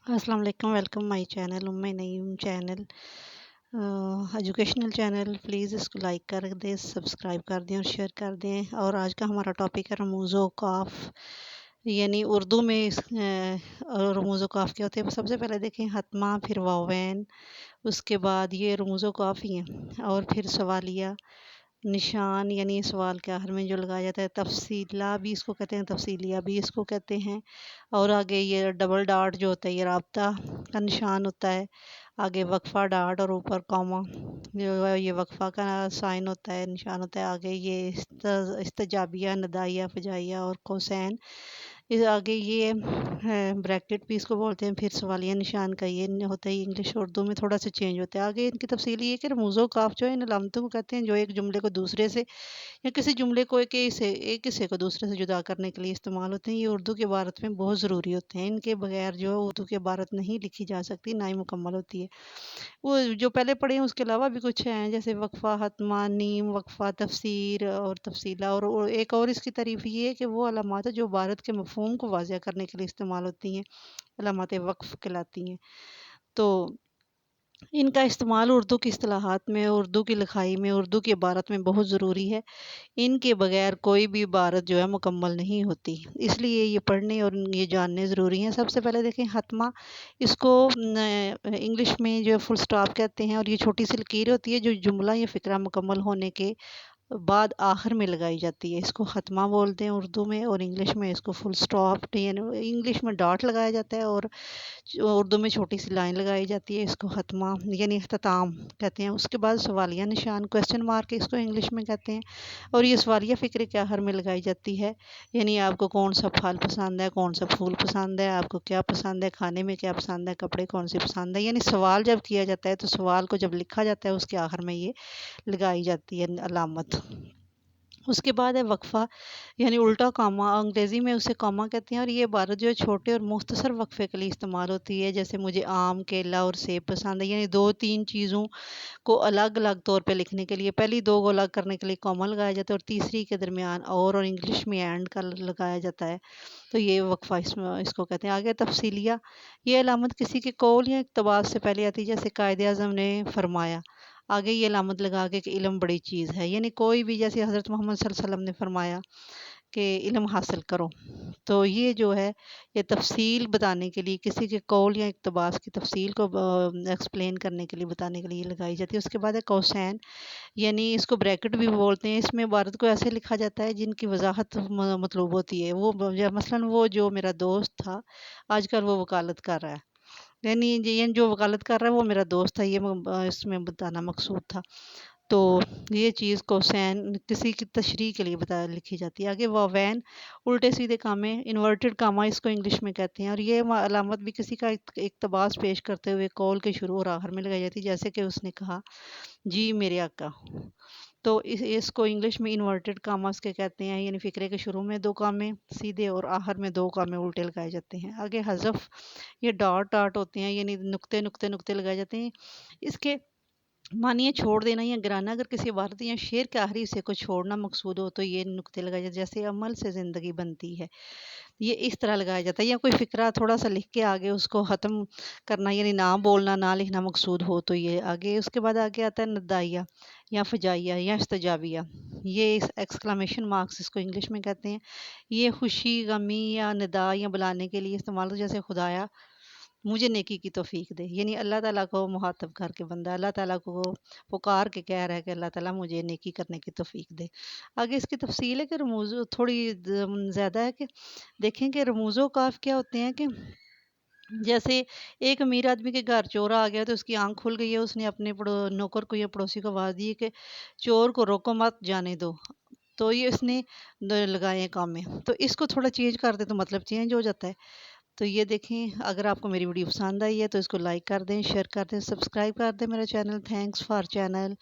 अस्सलाम वालेकुम, welcome my channel Umme Naeem channel, educational channel. Please इसको लाइक कर दें, सब्सक्राइब कर दें और शेयर कर दें। और आज का हमारा टॉपिक है रमूज़ काफ, यानी उर्दू में रमूज़ काफ क्या होते हैं। सबसे पहले देखें हतमा, फिर वावेन, उसके बाद ये रमूज़ काफ ही हैं। और फिर सवालिया निशान, यानी सवाल के आखिर में जो लगाया जाता है। तफसीला भी इसको कहते हैं, तफसीलिया भी इसको कहते हैं। और आगे ये डबल डॉट जो होता है ये राब्ता का निशान होता है। आगे वक्फा डॉट और ऊपर कॉमा जो है ये वक्फा का साइन होता है, निशान होता है। आगे ये इस्तजाबिया, नदाइया, फजाइया और कोसैन। इस आगे ये है ब्रैकेट भी इसको बोलते हैं। फिर सवालिया निशान का ये होता है। इंग्लिश और उर्दू में थोड़ा सा चेंज होता है। आगे इनकी तफसील ये कि रमूज़ो काफ जो है इन अलामतों को कहते हैं जो एक जुमले को दूसरे से या किसी जुमले को एक हिस्से को दूसरे से जुदा करने के लिए इस्तेमाल होते हैं। ये उर्दू के इबारत में बहुत ज़रूरी होते हैं। इनके बगैर जो उर्दू की इबारत नहीं लिखी जा सकती, ना ही मुकम्मल होती है। वो जो पहले पढ़े हैं उसके अलावा भी कुछ हैं, जैसे वक्फ़ा, हतमा, नीम, वक्फ़ा, तफसीर और तफसीला। और एक और इसकी तारीफ़ ये है कि वो अलामात है जो इबारत के मफ़हूम को वाज़ह करने के लिए इस्तेमाल होती हैं, अलामात वक़्फ़ कहलाती हैं। तो इनका इस्तेमाल उर्दू की इस्तिलाहात में, उर्दू की लिखाई में, उर्दू की इबारत में बहुत ज़रूरी है। इनके बगैर कोई भी इबारत जो है मुकम्मल नहीं होती, इसलिए ये पढ़ने और ये जानने ज़रूरी हैं। सबसे पहले देखें हतमा, इसको इंग्लिश में जो है फुल स्टॉप कहते हैं। और ये छोटी सी लकीर होती है जो जुमला या फ़िक्रा मुकम्मल होने के बाद आखिर में लगाई जाती है। इसको ख़त्मा बोलते हैं उर्दू में, और इंग्लिश में इसको फुल स्टॉप, यानी इंग्लिश में डॉट लगाया जाता है और उर्दू में छोटी सी लाइन लगाई जाती है। इसको ख़त्मा यानी अख्ताम कहते हैं। उसके बाद सवालिया निशान, क्वेश्चन मार्क, इसको इंग्लिश में कहते हैं। और ये सवालिया फ़िक्रे के आखिर में लगाई जाती है, यानी आपको कौन सा फल पसंद है, कौन सा फूल पसंद है, आपको क्या पसंद है, खाने में क्या पसंद है, कपड़े कौन से पसंद है। यानी सवाल जब किया जाता है तो सवाल को जब लिखा जाता है उसके आखिर में ये लगाई जाती है अलामत। उसके बाद है वक्फ़ा, यानी उल्टा कॉमा, अंग्रेज़ी में उसे कॉमा कहते हैं। और ये इबारत जो है छोटे और मुख्तसर वक्फ़े के लिए इस्तेमाल होती है। जैसे मुझे आम, केला और सेब पसंद है, यानी 2-3 चीज़ों को अलग-अलग तौर पे लिखने के लिए पहली 2 को अलग करने के लिए कॉमा लगाया जाता है, और तीसरी के दरमियान और इंग्लिश में एंड का लगाया जाता है। तो ये वक्फ़ा इसको कहते हैं। आगे तफ़सीलिया, ये अलामत किसी के कौल या इक़्तिबास से पहले आती है, जैसे कायदे-आज़म ने फ़रमाया। आगे ये अलामत लगा के कि इल्म बड़ी चीज़ है, यानी कोई भी, जैसे हज़रत मोहम्मद सल्लल्लाहु अलैहि वसल्लम ने फ़रमाया कि इल्म हासिल करो। तो ये जो है ये तफ़सील बताने के लिए, किसी के कौल या इक़्तिबास की तफ़सील को एक्सप्लेन करने के लिए, बताने के लिए लगाई जाती है। उसके बाद है कौसैन, यानी इसको ब्रैकेट भी बोलते हैं। इसमें इबारत को ऐसे लिखा जाता है जिनकी वज़ाहत मतलूब होती है। वो मसलन वो जो मेरा दोस्त था, आजकल वो वकालत कर रहा है, यानी ये जो वकालत कर रहा है वो मेरा दोस्त था, ये इसमें बताना मकसूद था। तो ये चीज़ कोसैन किसी की तशरीह के लिए बता लिखी जाती है। आगे वावैन, उल्टे सीधे कामे, इन्वर्टेड कामा इसको इंग्लिश में कहते हैं। और ये अलामत भी किसी का इक़्तिबास पेश करते हुए कौल के शुरू और आखिर में लगाई जाती है, जैसे कि उसने कहा, जी मेरे आका। तो इसको इंग्लिश में इन्वर्टेड कामास के कहते हैं, यानी फ़िक्रे के शुरू में 2 कामे सीधे और आखिर में 2 कामे उल्टे लगाए जाते हैं। आगे हज़फ, ये डॉट डॉट होते हैं, यानी नुक्ते नुक्ते नुक्ते लगाए जाते हैं। इसके मानिए छोड़ देना या गिराना, अगर किसी इबारत या शेर के आखिरी हिस्से को छोड़ना मकसूद हो तो ये नुक्ते लगाए जाते हैं। जैसे अमल से ज़िंदगी बनती है, ये इस तरह लगाया जाता है। या कोई फ़िक्रा थोड़ा सा लिख के आगे उसको ख़त्म करना, यानी ना बोलना, ना लिखना मकसूद हो तो ये आगे। उसके बाद आगे आता है नदाइया या फजाइया या इस्तजाबिया, ये एक्सक्लेमेशन मार्क्स इसको इंग्लिश में कहते हैं। ये खुशी, गमी या निदा या बुलाने के लिए इस्तेमाल होता है, जैसे खुदाया मुझे नेकी की तौफीक दे, यानी अल्लाह ताला को मुहातब करके बंदा अल्लाह ताला को पुकार के कह रहा है कि अल्लाह ताला मुझे नेकी करने की तौफीक दे। आगे इसकी तफसील है कि रमूज़ थोड़ी ज़्यादा है कि देखें कि रमूज़ो काफ क्या होते हैं। कि जैसे एक अमीर आदमी के घर चोर आ गया तो उसकी आंख खुल गई है, उसने अपने नौकर को या पड़ोसी को आवाज़ दी है कि चोर को रोको मत, जाने दो। तो ये इसने लगाए हैं काम में, तो इसको थोड़ा चेंज कर दे तो मतलब चेंज हो जाता है। तो ये देखें, अगर आपको मेरी वीडियो पसंद आई है तो इसको लाइक कर दें, शेयर कर दें, सब्सक्राइब कर दें मेरा चैनल। Thanks for channel.